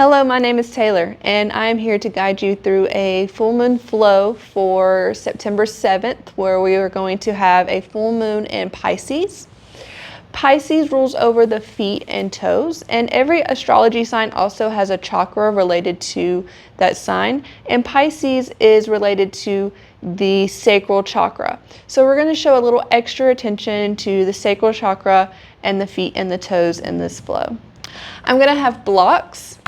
Hello, my name is Taylor, and I am here to guide you through a full moon flow for September 7th, where we are going to have a full moon in Pisces. Pisces rules over the feet and toes, and every astrology sign also has a chakra related to that sign, and Pisces is related to the sacral chakra. So we're going to show a little extra attention to the sacral chakra and the feet and the toes in this flow. I'm going to have blocks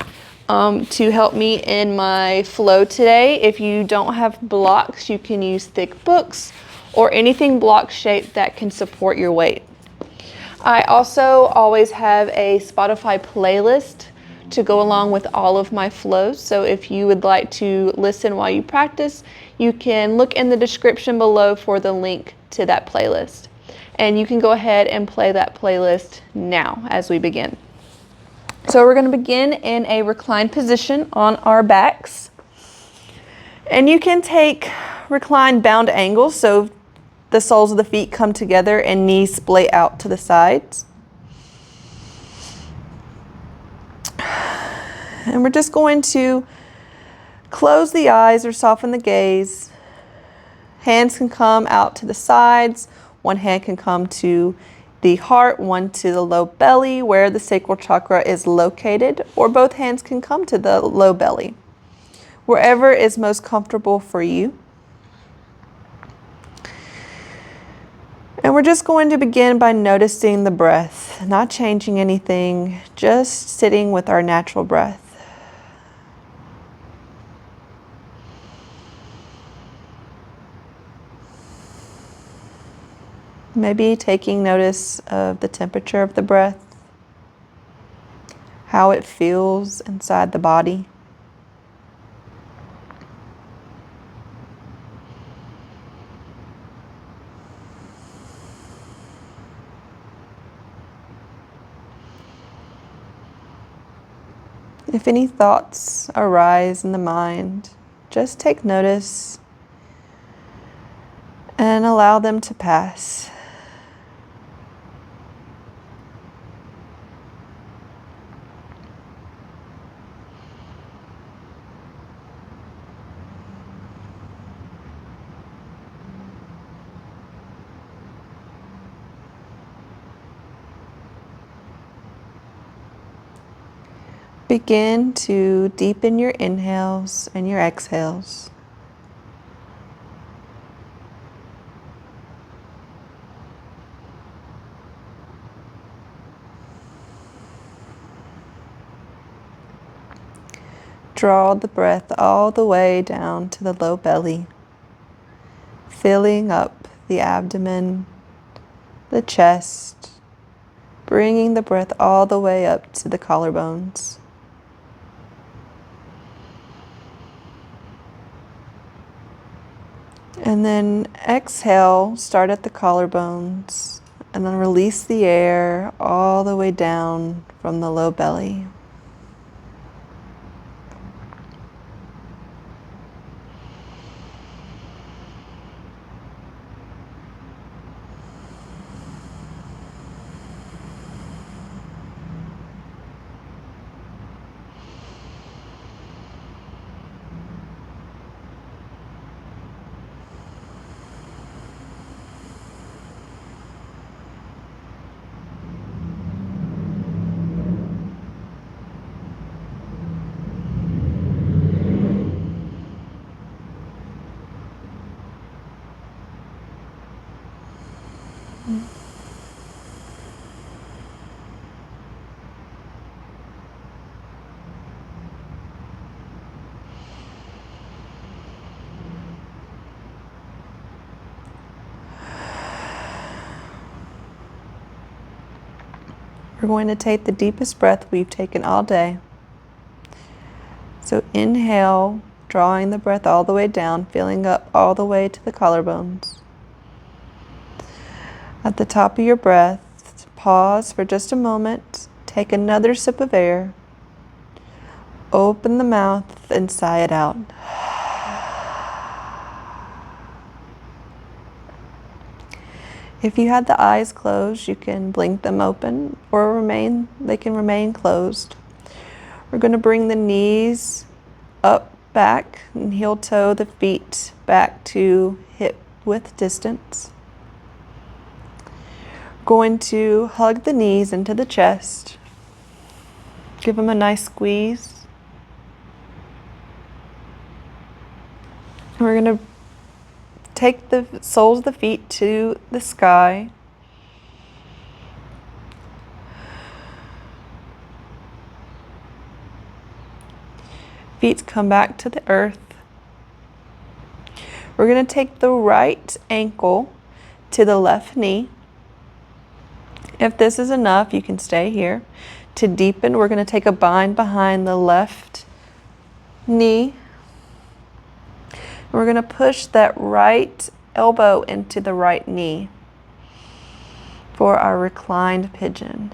to help me in my flow today. If you don't have blocks, you can use thick books or anything block shaped that can support your weight. I also always have a Spotify playlist to go along with all of my flows. So if you would like to listen while you practice, you can look in the description below for the link to that playlist. And you can go ahead and play that playlist now as we begin. So we're going to begin in a reclined position on our backs. And you can take reclined bound angles, so the soles of the feet come together and knees splay out to the sides. And we're just going to close the eyes or soften the gaze. Hands can come out to the sides. One hand can come to the heart, one to the low belly where the sacral chakra is located, or both hands can come to the low belly, wherever is most comfortable for you. And we're just going to begin by noticing the breath, not changing anything, just sitting with our natural breath. Maybe taking notice of the temperature of the breath, how it feels inside the body. If any thoughts arise in the mind, just take notice and allow them to pass. Begin to deepen your inhales and your exhales. Draw the breath all the way down to the low belly, filling up the abdomen, the chest, bringing the breath all the way up to the collarbones. And then exhale, start at the collarbones, and then release the air all the way down from the low belly. We're going to take the deepest breath we've taken all day. So inhale, drawing the breath all the way down, filling up all the way to the collarbones. At the top of your breath, pause for just a moment, take another sip of air, open the mouth and sigh it out. If you had the eyes closed, you can blink them open or they can remain closed. We're going to bring the knees up, back, and heel toe the feet back to hip width distance. Going to hug the knees into the chest. Give them a nice squeeze. We're going to take the soles of the feet to the sky. Feet come back to the earth. We're going to take the right ankle to the left knee. If this is enough, you can stay here. To deepen, we're going to take a bind behind the left knee. We're going to push that right elbow into the right knee for our reclined pigeon.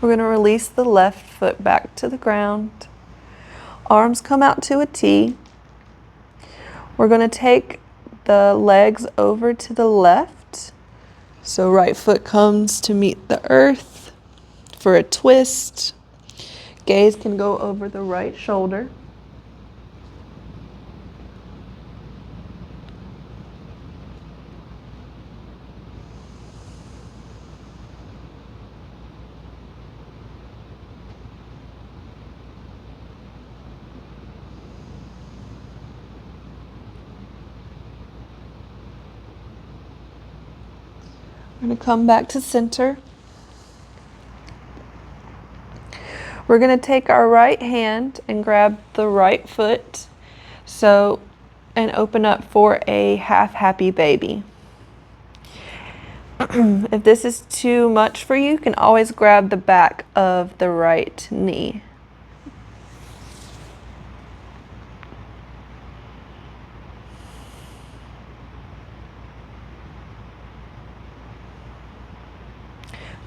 We're going to release the left foot back to the ground. Arms come out to a T. We're going to take the legs over to the left. So right foot comes to meet the earth for a twist. Gaze can go over the right shoulder. We're going to come back to center. We're going to take our right hand and grab the right foot and open up for a half happy baby. If this is too much for you, you can always grab the back of the right knee.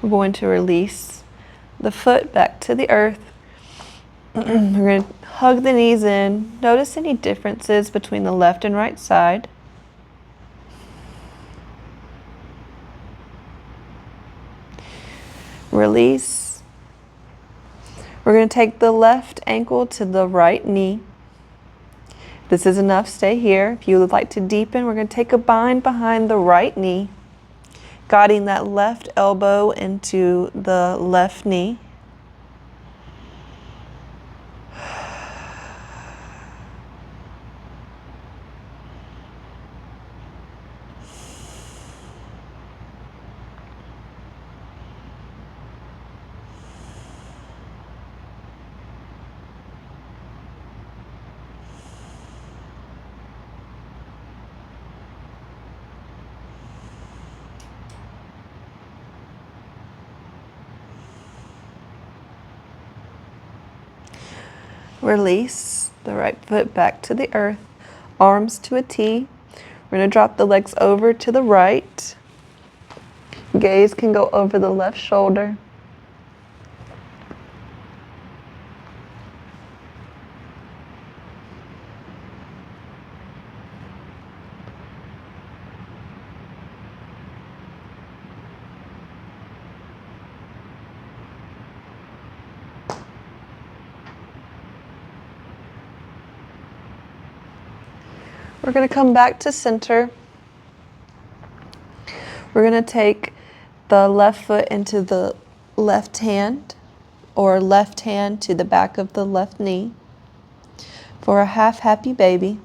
We're going to release the foot back to the earth. We're going to hug the knees in. Notice any differences between the left and right side. Release. We're going to take the left ankle to the right knee. If this is enough, stay here. If you would like to deepen, we're going to take a bind behind the right knee, guiding that left elbow into the left knee. Release the right foot back to the earth, arms to a T. We're going to drop the legs over to the right. Gaze can go over the left shoulder. We're going to come back to center. We're going to take the left foot into the left hand, or left hand to the back of the left knee for a half happy baby.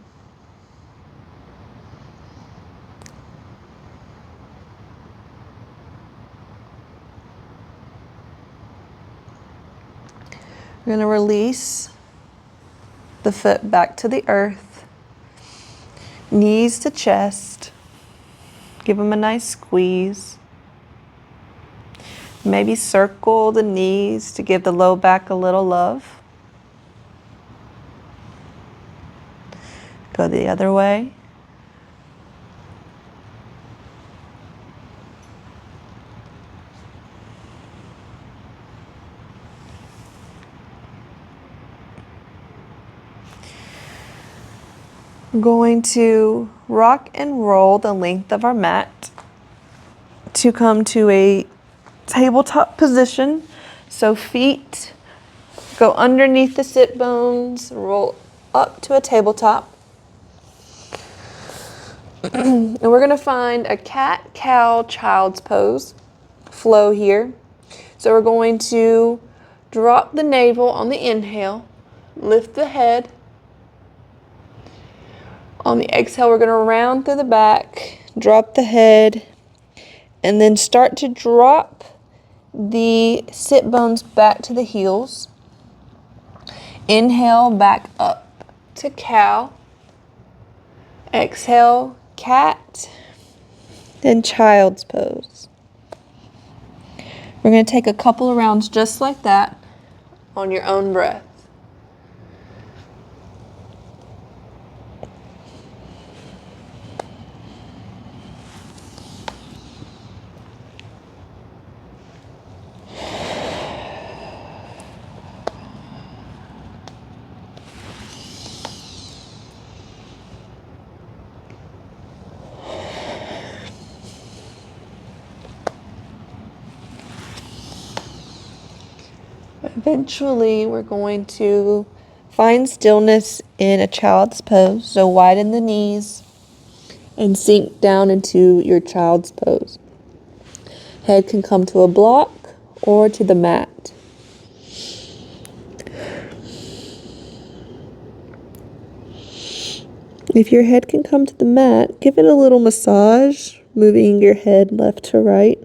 We're going to release the foot back to the earth. Knees to chest. Give them a nice squeeze. Maybe circle the knees to give the low back a little love. Go the other way. We're going to rock and roll the length of our mat to come to a tabletop position. So feet go underneath the sit bones, roll up to a tabletop. And we're going to find a cat, cow, child's pose flow here. So we're going to drop the navel on the inhale, lift the head. On the exhale, we're going to round through the back, drop the head, and then start to drop the sit bones back to the heels. Inhale, back up to cow. Exhale, cat, then child's pose. We're going to take a couple of rounds just like that on your own breath. Eventually, we're going to find stillness in a child's pose. So widen the knees and sink down into your child's pose. Head can come to a block or to the mat. If your head can come to the mat, give it a little massage, moving your head left to right.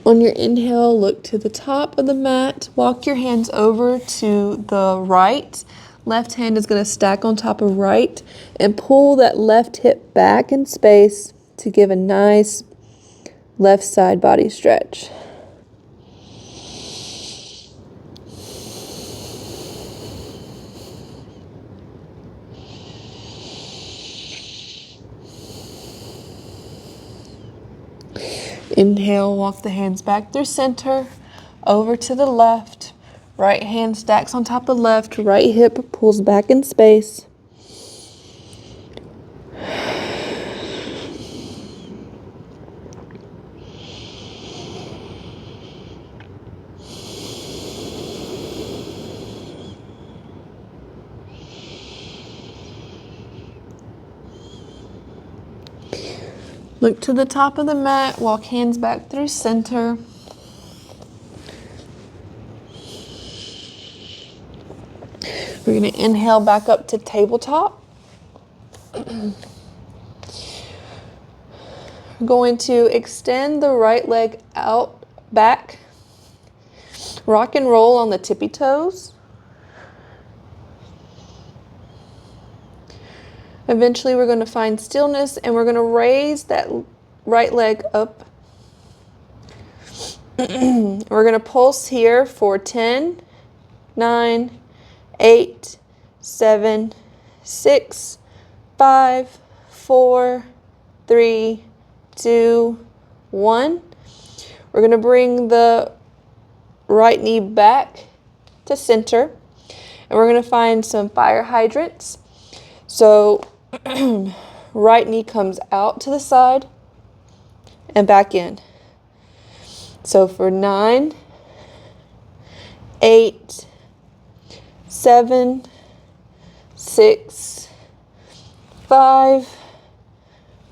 On your inhale, look to the top of the mat. Walk your hands over to the right. Left hand is going to stack on top of right and pull that left hip back in space to give a nice left side body stretch. Inhale, walk the hands back through center, over to the left. Right hand stacks on top of left, right hip pulls back in space. Look to the top of the mat, walk hands back through center. We're going to inhale back up to tabletop. We're going to extend the right leg out back. Rock and roll on the tippy toes. Eventually we're going to find stillness and we're going to raise that right leg up. We're going to pulse here for 10, 9, 8, 7, 6, 5, 4, 3, 2, 1. We're going to bring the right knee back to center and we're going to find some fire hydrants. So right knee comes out to the side and back in. So for 9, 8, 7, 6, 5,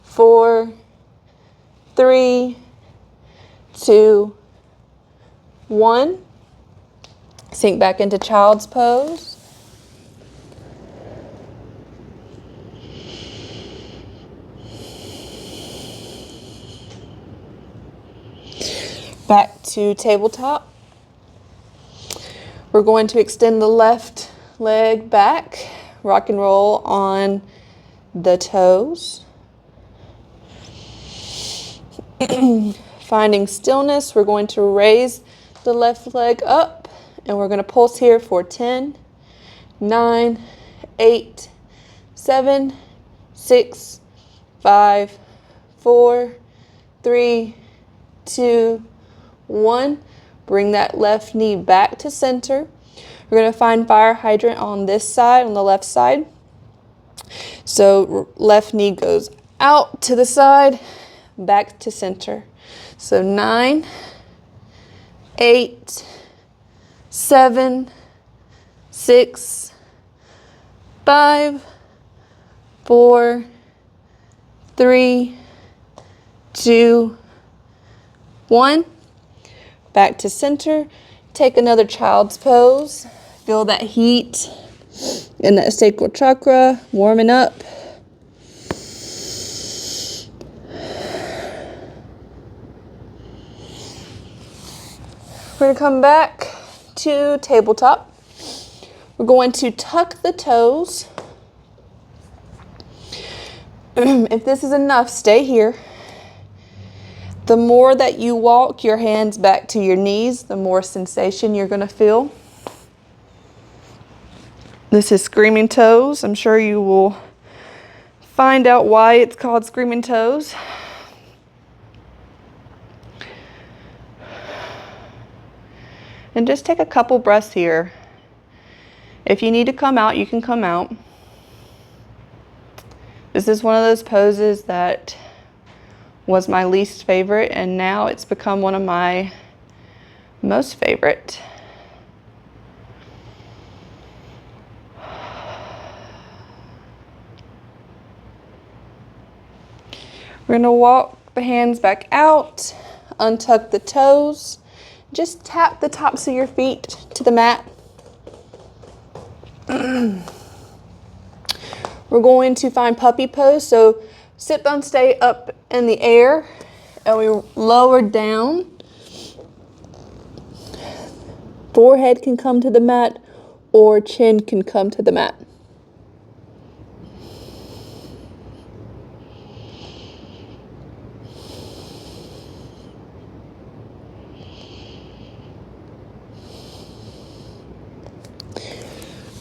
4, 3, 2, 1. Sink back into child's pose. Back to tabletop. We're going to extend the left leg back, rock and roll on the toes. Finding stillness, we're going to raise the left leg up and we're going to pulse here for 10, 9, 8, 7, 6, 5, 4, 3, 2, 1. Bring that left knee back to center. We're going to find fire hydrant on this side, on the left side. So left knee goes out to the side, back to center. So 9, 8, 7, 6, 5, 4, 3, 2, 1. Back to center. Take another child's pose. Feel that heat in that sacral chakra, warming up. We're going to come back to tabletop. We're going to tuck the toes. If this is enough, stay here. The more that you walk your hands back to your knees, the more sensation you're going to feel. This is screaming toes. I'm sure you will find out why it's called screaming toes. And just take a couple breaths here. If you need to come out, you can come out. This is one of those poses that was my least favorite, and now it's become one of my most favorite. We're going to walk the hands back out, untuck the toes, just tap the tops of your feet to the mat. We're going to find puppy pose, so sit bones stay up in the air, and we lower down. Forehead can come to the mat, or chin can come to the mat.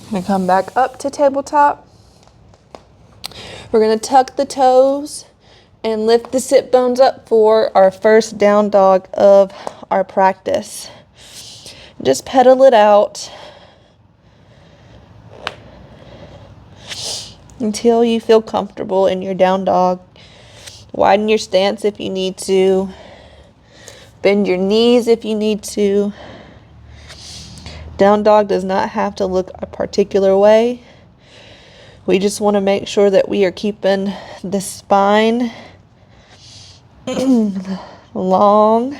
I'm going to come back up to tabletop. We're going to tuck the toes and lift the sit bones up for our first down dog of our practice. Just pedal it out until you feel comfortable in your down dog. Widen your stance if you need to. Bend your knees if you need to. Down dog does not have to look a particular way. We just want to make sure that we are keeping the spine long.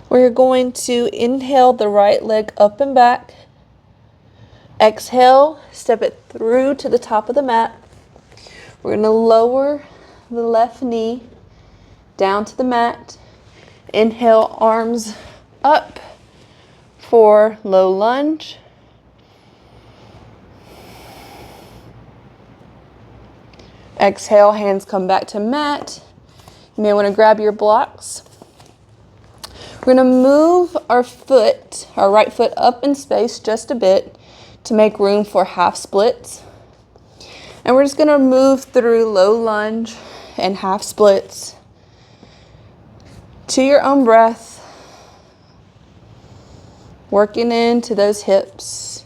We're going to inhale the right leg up and back. Exhale, step it through to the top of the mat. We're going to lower the left knee down to the mat. Inhale, arms up for low lunge. Exhale, hands come back to mat. You may want to grab your blocks. We're going to move our right foot up in space just a bit to make room for half splits. And we're just going to move through low lunge and half splits to your own breath, working into those hips.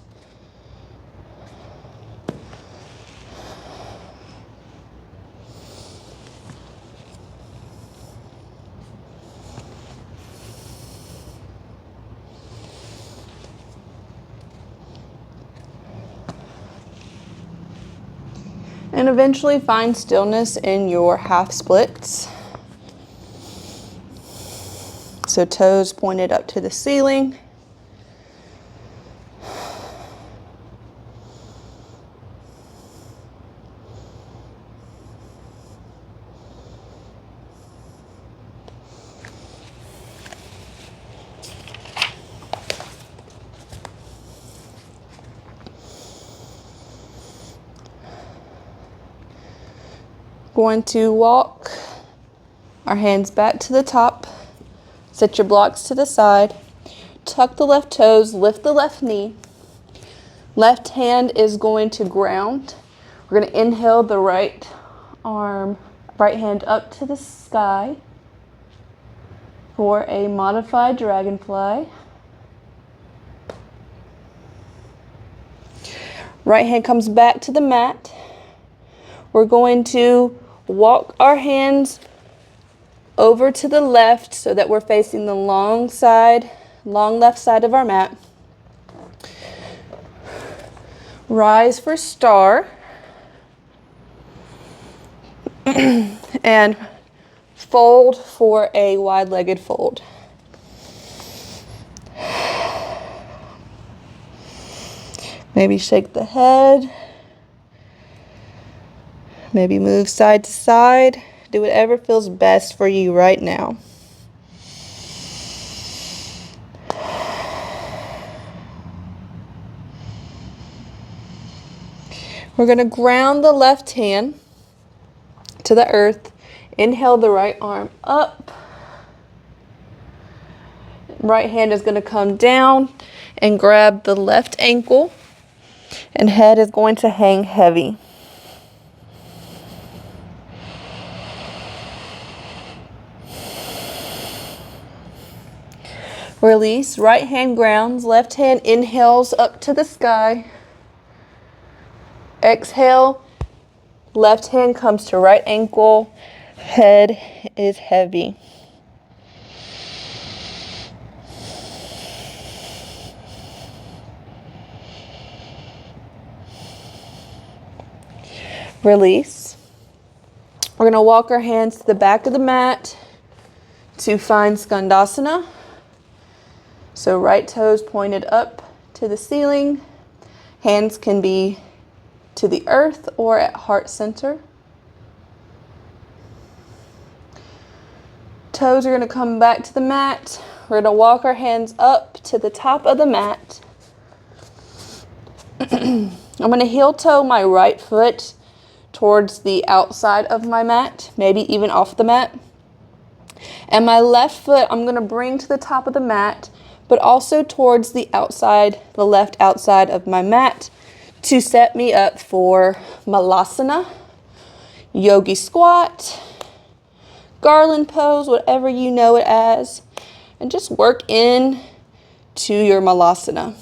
And eventually find stillness in your half splits. So toes pointed up to the ceiling. Going to walk our hands back to the top. Set your blocks to the side. Tuck the left toes, lift the left knee. Left hand is going to ground. We're going to inhale the right hand up to the sky for a modified dragonfly. Right hand comes back to the mat. We're going to walk our hands over to the left so that we're facing the long left side of our mat. Rise for star. And fold for a wide-legged fold. Maybe shake the head. Maybe move side to side. Do whatever feels best for you right now. We're going to ground the left hand to the earth. Inhale the right arm up. Right hand is going to come down and grab the left ankle, and head is going to hang heavy. Release, right hand grounds, left hand inhales up to the sky. Exhale, left hand comes to right ankle, head is heavy. Release. We're going to walk our hands to the back of the mat to find Skandasana. So right toes pointed up to the ceiling. Hands can be to the earth or at heart center. Toes are going to come back to the mat. We're going to walk our hands up to the top of the mat. I'm going to heel toe my right foot towards the outside of my mat, maybe even off the mat. And my left foot I'm going to bring to the top of the mat, but also towards the outside, the left outside of my mat, to set me up for Malasana, yogi squat, garland pose, whatever you know it as, and just work in to your Malasana.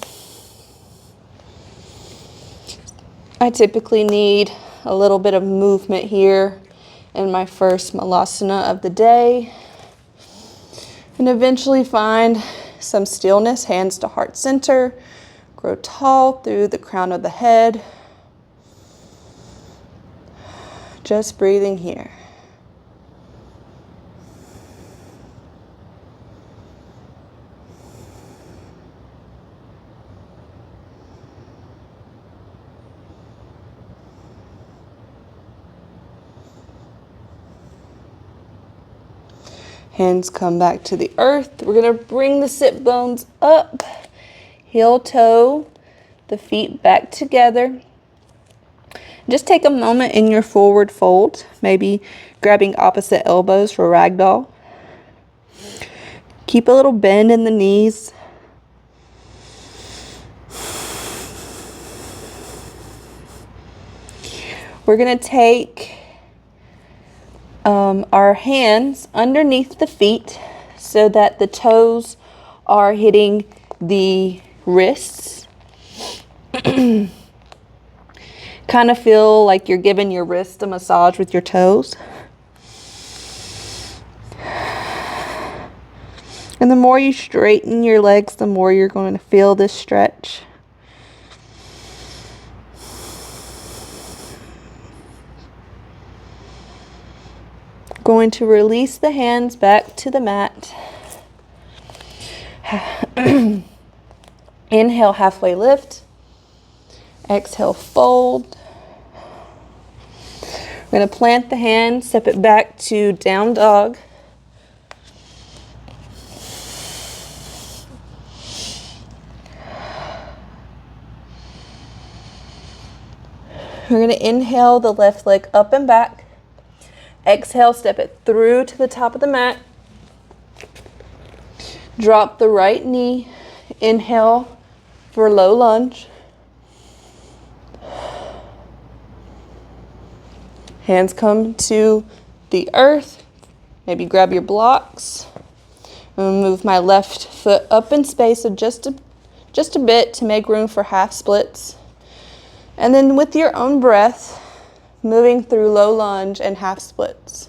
I typically need a little bit of movement here in my first Malasana of the day, and eventually find some stillness, hands to heart center. Grow tall through the crown of the head. Just breathing here. Hands come back to the earth. We're going to bring the sit bones up. Heel toe the feet back together. Just take a moment in your forward fold, maybe grabbing opposite elbows for ragdoll. Keep a little bend in the knees. We're going to take our hands underneath the feet so that the toes are hitting the wrists. Kind of feel like you're giving your wrist a massage with your toes. And the more you straighten your legs, the more you're going to feel this stretch. Going to release the hands back to the mat. Inhale, halfway lift. Exhale, fold. We're going to plant the hand, step it back to down dog. We're going to inhale the left leg up and back. Exhale, step it through to the top of the mat. Drop the right knee. Inhale for low lunge. Hands come to the earth. Maybe grab your blocks. I'm going to move my left foot up in space just a bit to make room for half splits. And then with your own breath, moving through low lunge and half splits.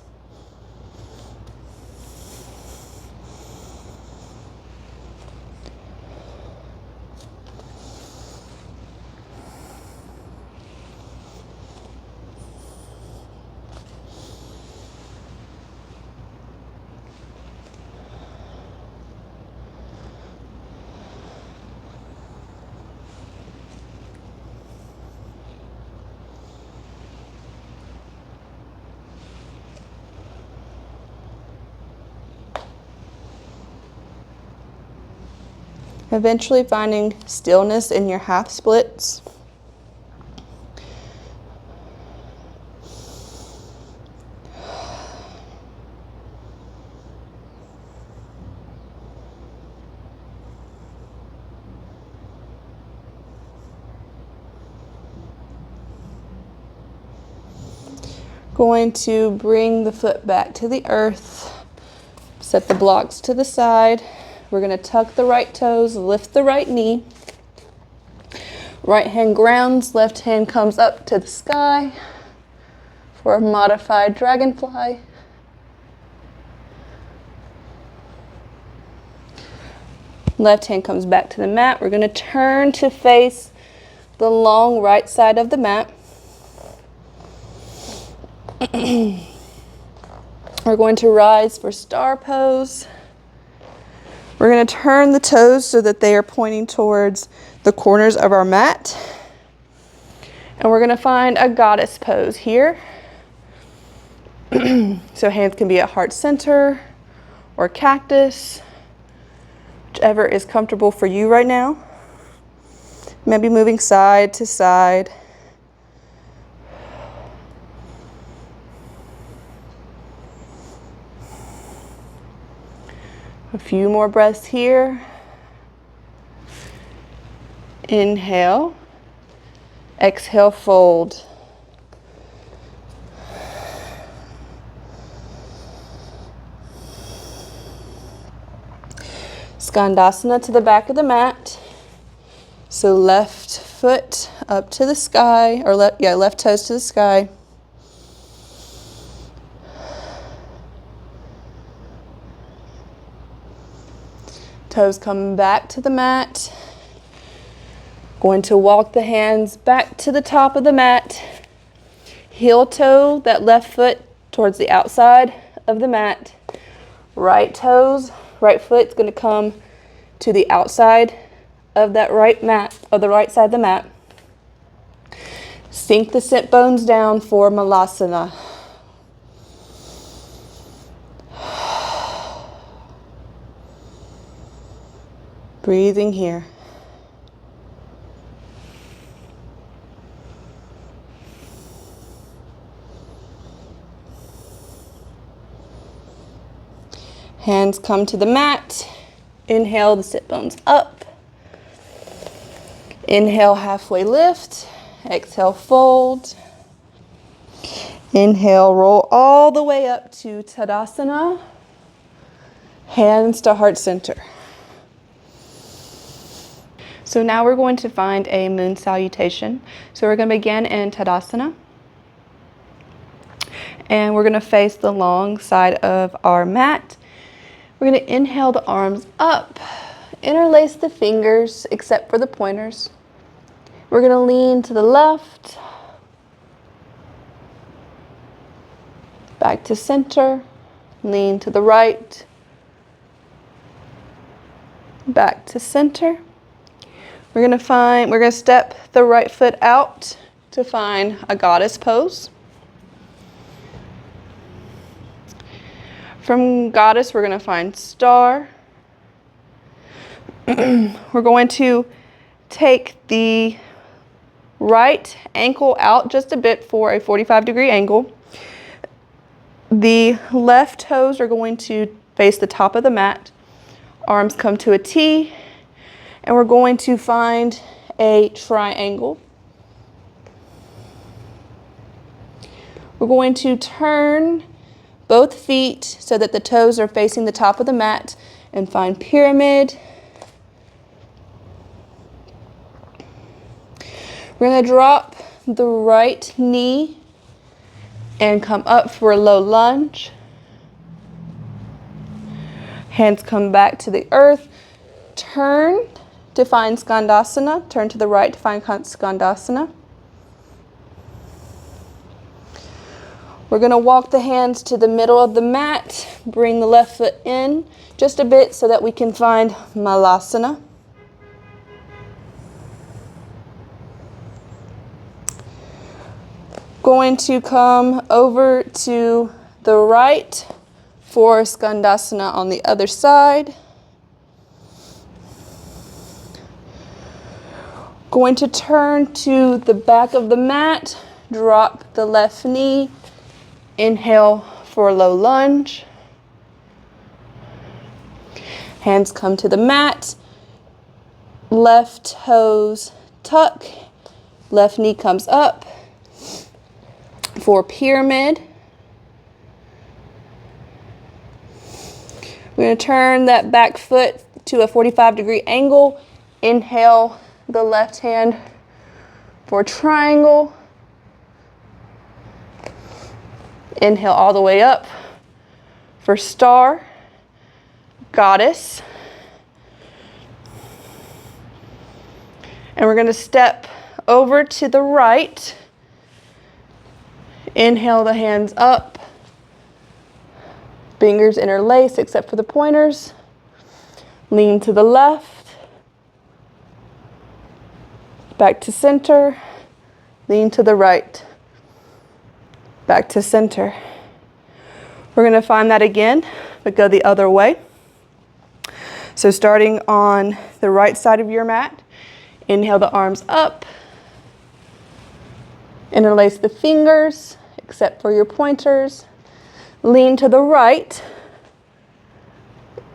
Eventually finding stillness in your half splits. Going to bring the foot back to the earth. Set the blocks to the side. We're going to tuck the right toes, lift the right knee. Right hand grounds, left hand comes up to the sky for a modified dragonfly. Left hand comes back to the mat. We're going to turn to face the long right side of the mat. We're going to rise for star pose. We're going to turn the toes so that they are pointing towards the corners of our mat. And we're going to find a goddess pose here. So hands can be at heart center or cactus, whichever is comfortable for you right now. Maybe moving side to side. A few more breaths here. Inhale. Exhale, fold. Skandasana to the back of the mat. So left foot up to the sky, or left toes to the sky. Toes come back to the mat. Going to walk the hands back to the top of the mat. Heel toe that left foot towards the outside of the mat. Right foot's going to come to the outside of that right side of the mat. Sink the sit bones down for malasana. Breathing here. Hands come to the mat. Inhale the sit bones up. Inhale, halfway lift. Exhale, fold. Inhale, roll all the way up to Tadasana. Hands to heart center. So now we're going to find a moon salutation. So we're going to begin in Tadasana. And we're going to face the long side of our mat. We're going to inhale the arms up. Interlace the fingers except for the pointers. We're going to lean to the left. Back to center. Lean to the right. Back to center. We're going to step the right foot out to find a goddess pose. From goddess, we're going to find star. We're going to take the right ankle out just a bit for a 45-degree angle. The left toes are going to face the top of the mat. Arms come to a T, and we're going to find a triangle. We're going to turn both feet so that the toes are facing the top of the mat and find pyramid. We're going to drop the right knee and come up for a low lunge. Hands come back to the earth. Turn to find Skandasana. Turn to the right to find Skandasana. We're going to walk the hands to the middle of the mat. Bring the left foot in just a bit so that we can find Malasana. Going to come over to the right for Skandasana on the other side. Going to turn to the back of the mat, drop the left knee, inhale for a low lunge. Hands come to the mat, left toes tuck, left knee comes up for pyramid. We're going to turn that back foot to a 45-degree angle. Inhale the left hand for triangle. Inhale all the way up for star, goddess. And we're going to step over to the right. Inhale the hands up. Fingers interlace except for the pointers. Lean to the left. Back to center. Lean to the right. Back to center. We're going to find that again, but go the other way. So starting on the right side of your mat, inhale the arms up. Interlace the fingers, except for your pointers. Lean to the right,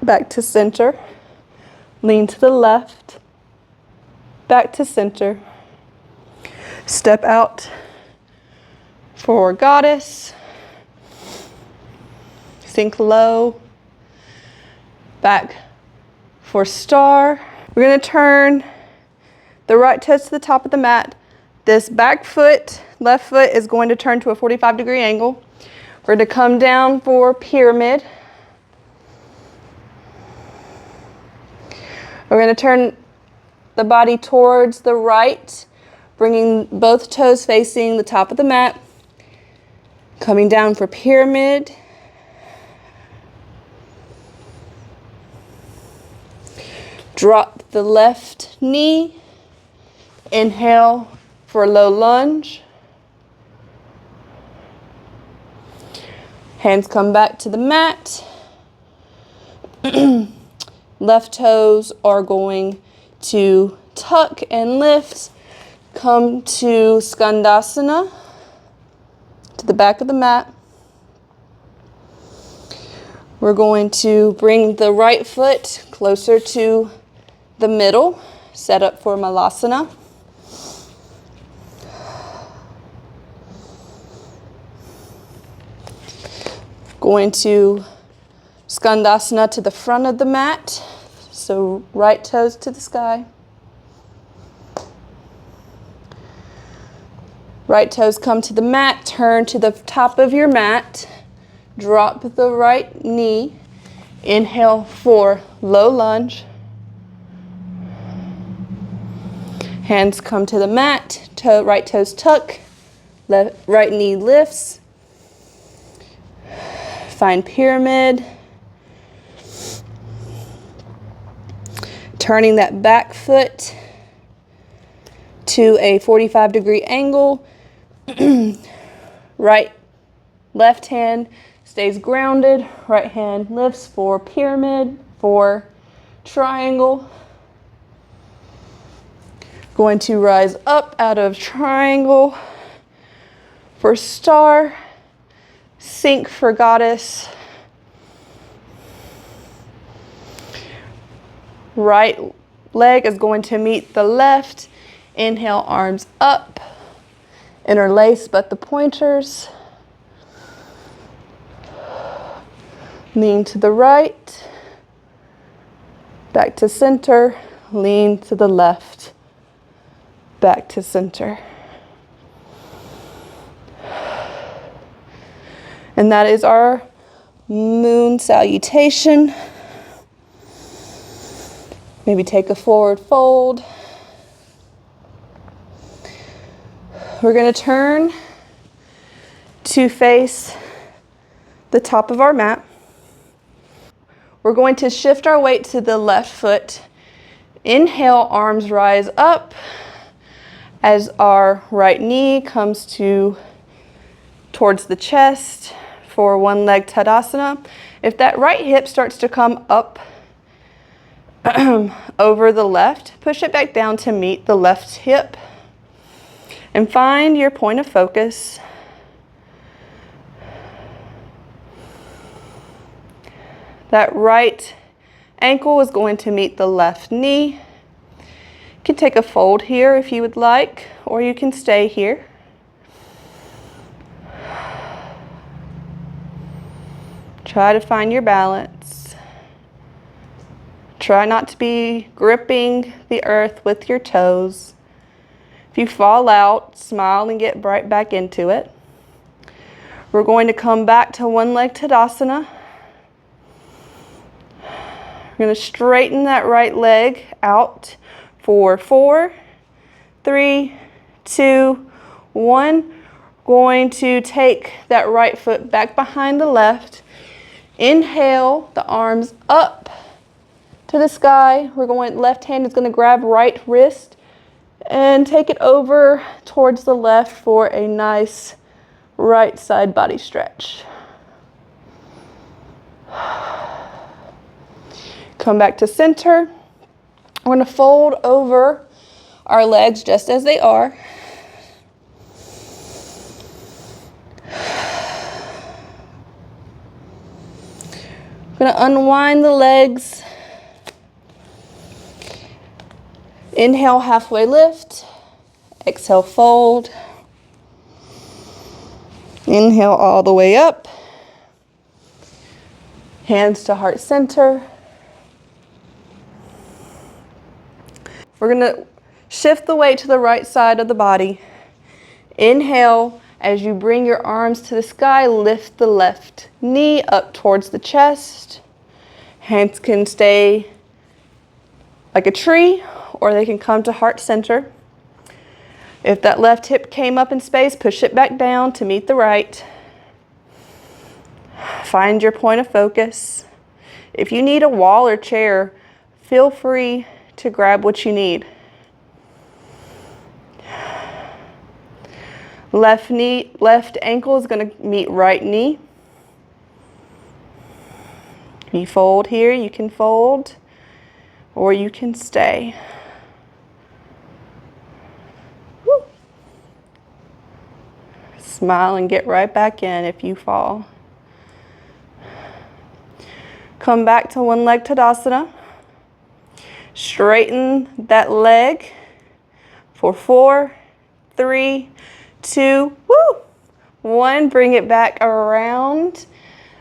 back to center. Lean to the left, back to center. Step out for goddess. Sink low, back for star. We're going to turn the right toes to the top of the mat. This back foot, left foot is going to turn to a 45-degree angle. We're going to come down for pyramid. We're going to turn the body towards the right, bringing both toes facing the top of the mat. Coming down for pyramid. Drop the left knee. Inhale for a low lunge. Hands come back to the mat. Left toes are going to tuck and lift. Come to Skandasana, to the back of the mat. We're going to bring the right foot closer to the middle. Set up for Malasana. Going to Skandasana to the front of the mat. So right toes to the sky. Right toes come to the mat. Turn to the top of your mat. Drop the right knee. Inhale for low lunge. Hands come to the mat. Right toes tuck. Right knee lifts. Find pyramid. Turning that back foot to a 45-degree angle. Left hand stays grounded. Right hand lifts for pyramid, for triangle. Going to rise up out of triangle for star. Sink for goddess. Right leg is going to meet the left. Inhale, arms up. Interlace but the pointers. Lean to the right. Back to center. Lean to the left. Back to center. And that is our moon salutation. Maybe take a forward fold. We're going to turn to face the top of our mat. We're going to shift our weight to the left foot. Inhale, arms rise up as our right knee comes towards the chest for one leg Tadasana. If that right hip starts to come up over the left, push it back down to meet the left hip. And find your point of focus. That right ankle is going to meet the left knee. You can take a fold here if you would like, or you can stay here. Try to find your balance. Try not to be gripping the earth with your toes. If you fall out, smile and get right back into it. We're going to come back to one leg Tadasana. We're going to straighten that right leg out for 4, 3, 2, 1. Going to take that right foot back behind the left. Inhale, the arms up to the sky. Left hand is going to grab right wrist and take it over towards the left for a nice right side body stretch. Come back to center. We're going to fold over our legs just as they are. We're going to unwind the legs. Inhale, halfway lift. Exhale, fold. Inhale all the way up. Hands to heart center. We're going to shift the weight to the right side of the body. Inhale, as you bring your arms to the sky, lift the left knee up towards the chest. Hands can stay like a tree, or they can come to heart center. If that left hip came up in space, push it back down to meet the right. Find your point of focus. If you need a wall or chair, feel free to grab what you need. Left ankle is going to meet right knee. You fold here, you can fold, or you can stay. Woo. Smile and get right back in if you fall. Come back to one leg Tadasana. Straighten that leg for 4, 3, 2, 1. Bring it back around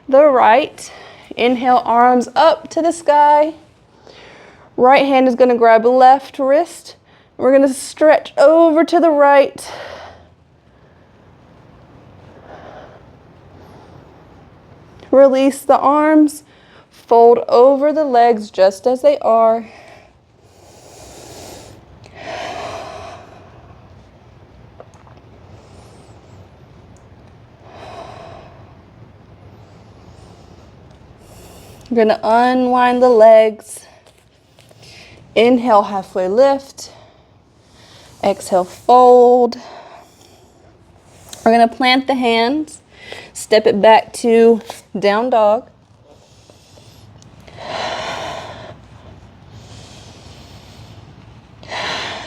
the right. Inhale, arms up to the sky. Right hand is going to grab left wrist. We're going to stretch over to the right. Release the arms. Fold over the legs just as they are. You're going to unwind the legs. Inhale, halfway lift. Exhale, fold. We're going to plant the hands. Step it back to down dog.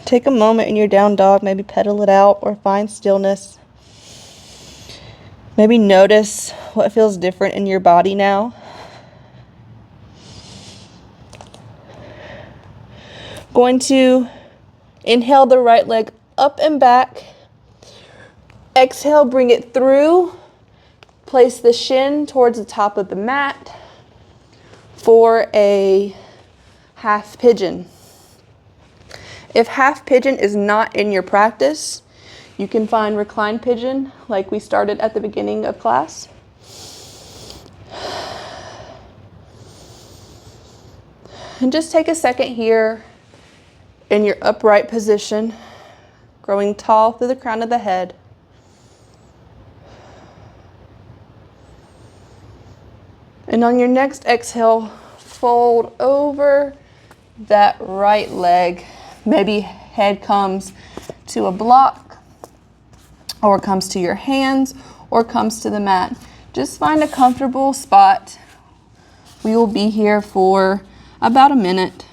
Take a moment in your down dog, maybe pedal it out or find stillness. Maybe notice what feels different in your body now. Going to inhale the right leg up and back. Exhale, bring it through. Place the shin towards the top of the mat for a half pigeon. If half pigeon is not in your practice, you can find reclined pigeon like we started at the beginning of class. And just take a second here in your upright position, growing tall through the crown of the head. And on your next exhale, fold over that right leg. Maybe head comes to a block, or comes to your hands, or comes to the mat. Just find a comfortable spot. We will be here for about a minute.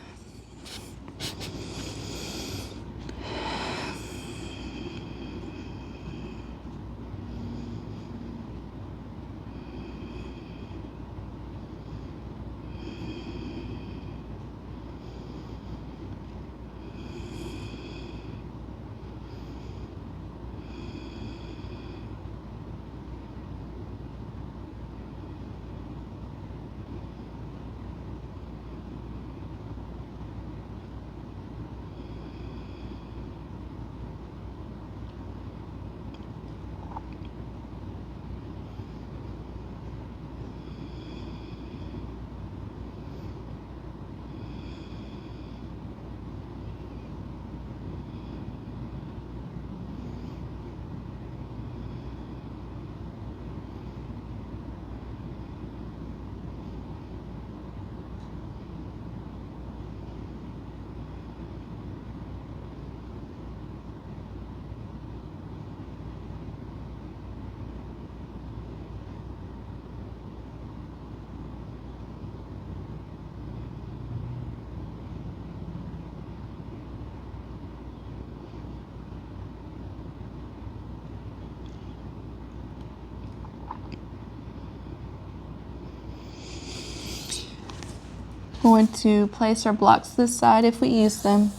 Going to place our blocks to the side if we use them.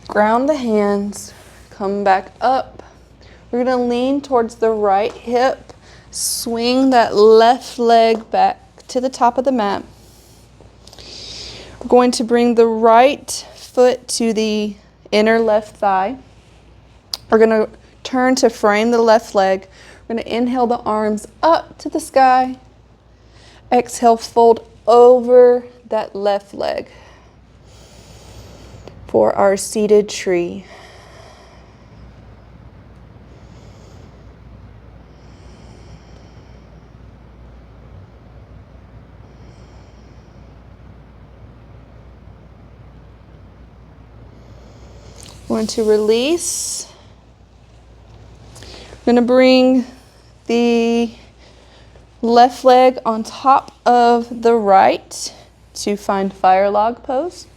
Ground the hands, come back up. We're going to lean towards the right hip, swing that left leg back to the top of the mat. We're going to bring the right foot to the inner left thigh. We're going to turn to frame the left leg. We're going to inhale the arms up to the sky. Exhale, fold over that left leg for our seated tree. We're going to release. We're going to bring the left leg on top of the right to find fire log pose.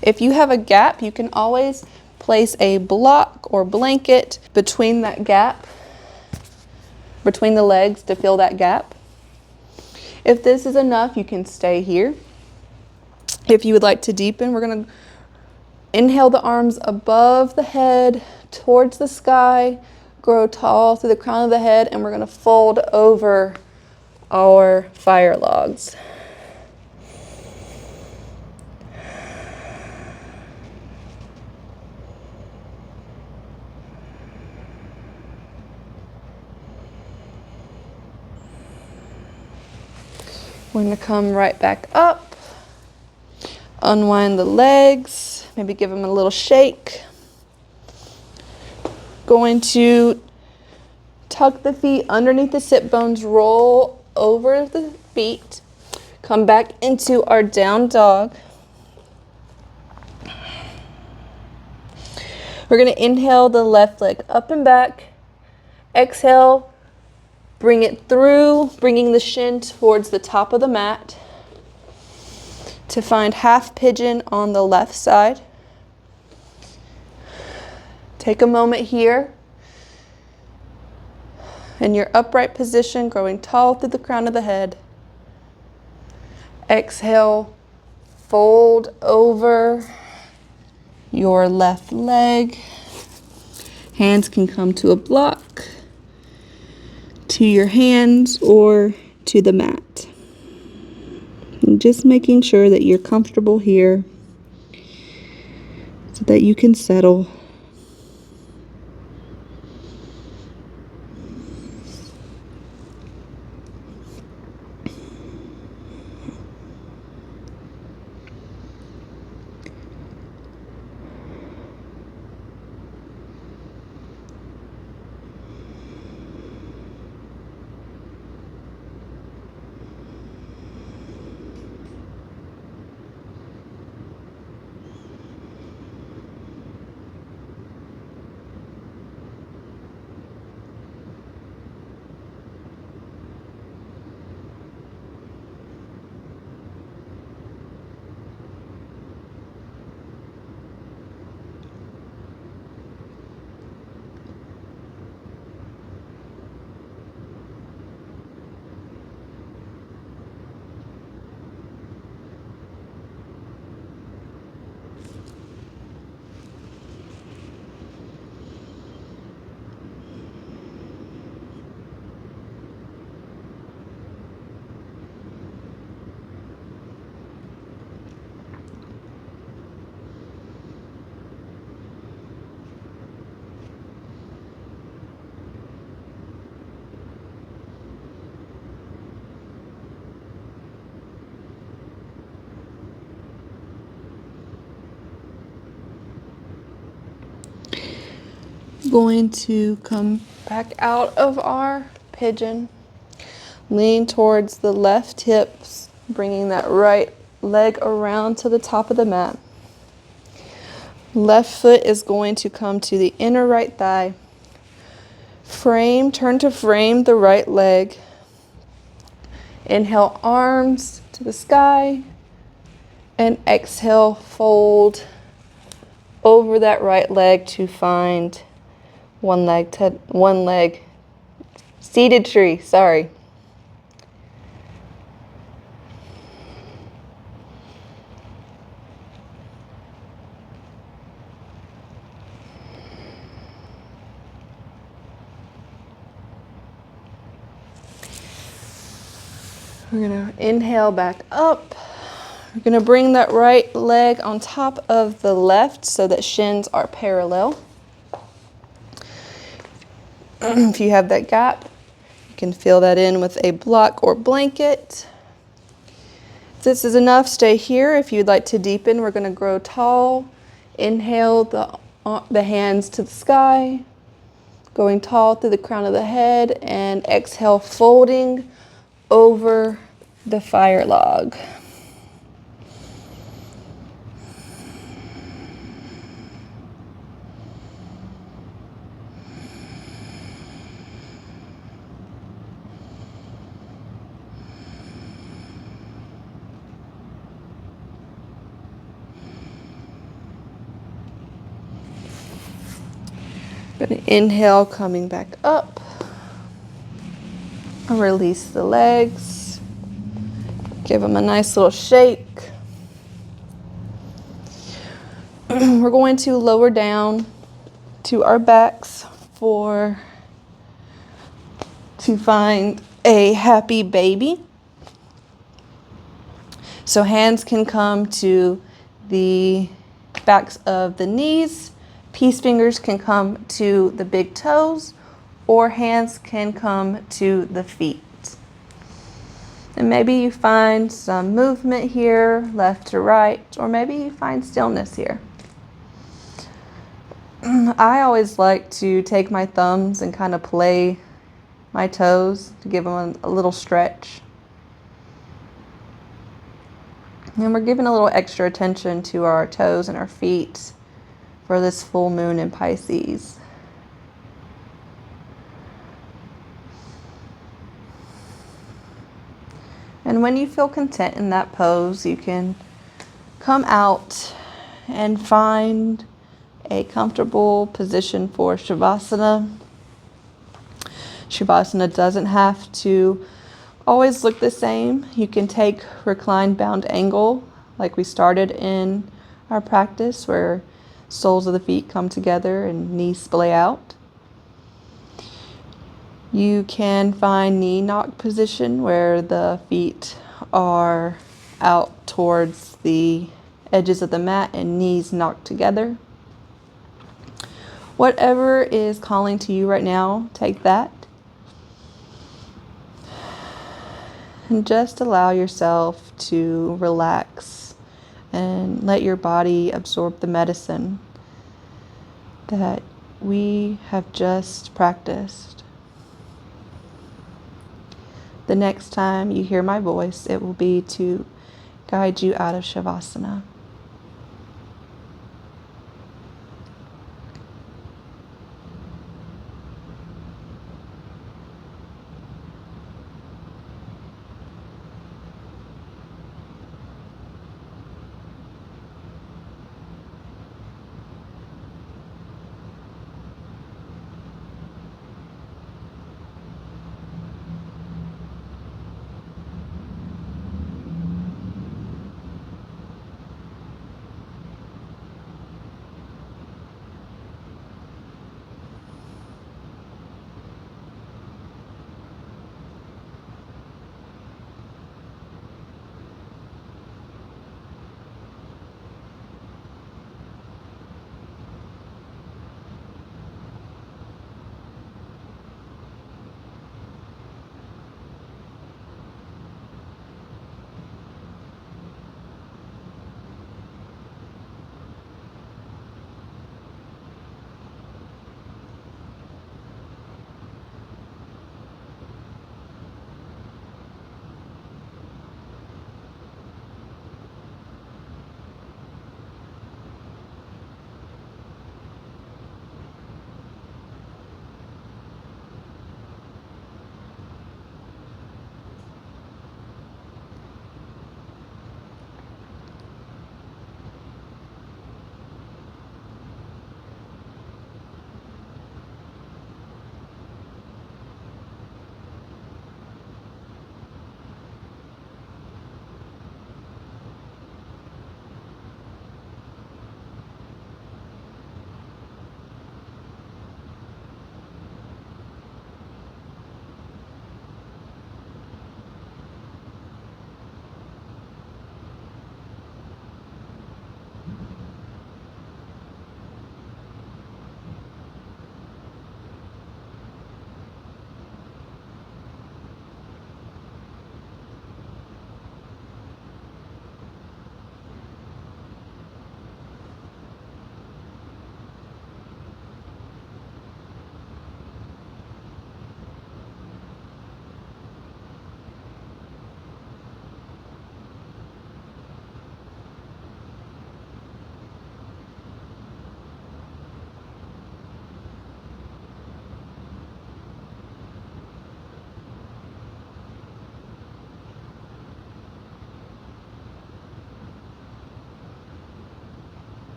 If you have a gap, you can always place a block or blanket between that gap, between the legs to fill that gap. If this is enough, you can stay here. If you would like to deepen, we're going to inhale the arms above the head towards the sky, grow tall through the crown of the head, and we're going to fold over our fire logs. We're going to come right back up, unwind the legs, maybe give them a little shake. Going to tuck the feet underneath the sit bones, roll over the feet, come back into our down dog. We're going to inhale the left leg up and back. Exhale, bring it through, bringing the shin towards the top of the mat to find half pigeon on the left side. Take a moment here In your upright position, growing tall through the crown of the head. Exhale, fold over your left leg. Hands can come to a block, to your hands, or to the mat. And just making sure that you're comfortable here so that you can settle. Going to come back out of our pigeon. Lean towards the left hips, bringing that right leg around to the top of the mat. Left foot is going to come to the inner right thigh. Turn to frame the right leg. Inhale, arms to the sky. And exhale, fold over that right leg to find one leg, seated tree, sorry. We're gonna inhale back up. We're gonna bring that right leg on top of the left so that shins are parallel. If you have that gap, you can fill that in with a block or blanket. If this is enough, stay here. If you'd like to deepen, we're gonna grow tall. Inhale the hands to the sky, going tall through the crown of the head, and exhale, folding over the fire log. Going to inhale, coming back up. Release the legs. Give them a nice little shake. We're going to lower down to our backs to find a happy baby. So hands can come to the backs of the knees. Peace fingers can come to the big toes, or hands can come to the feet. And maybe you find some movement here, left to right, or maybe you find stillness here. I always like to take my thumbs and kind of play my toes to give them a little stretch. And we're giving a little extra attention to our toes and our feet for this full moon in Pisces. And when you feel content in that pose, you can come out and find a comfortable position for Shavasana. Shavasana doesn't have to always look the same. You can take reclined bound angle like we started in our practice, where soles of the feet come together and knees splay out. You can find knee knock position where the feet are out towards the edges of the mat and knees knocked together. Whatever is calling to you right now, take that. And just allow yourself to relax and let your body absorb the medicine that we have just practiced. The next time you hear my voice, it will be to guide you out of Shavasana.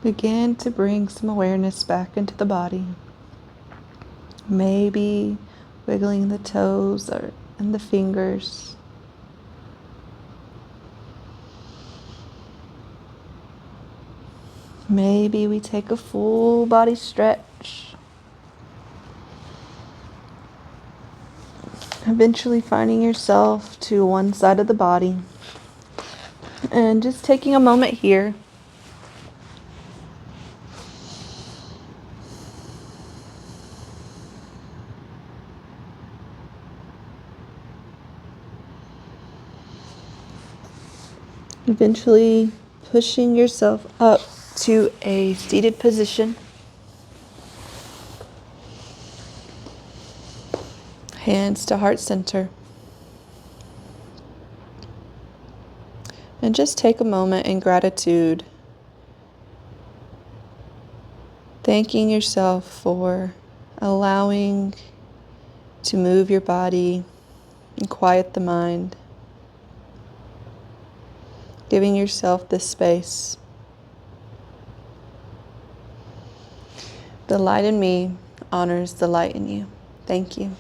Begin to bring some awareness back into the body. Maybe wiggling the toes and the fingers. Maybe we take a full body stretch. Eventually finding yourself to one side of the body. And just taking a moment here eventually pushing yourself up to a seated position. Hands to heart center. And just take a moment in gratitude Thanking yourself for allowing to move your body and quiet the mind. Giving yourself this space. The light in me honors the light in you. Thank you.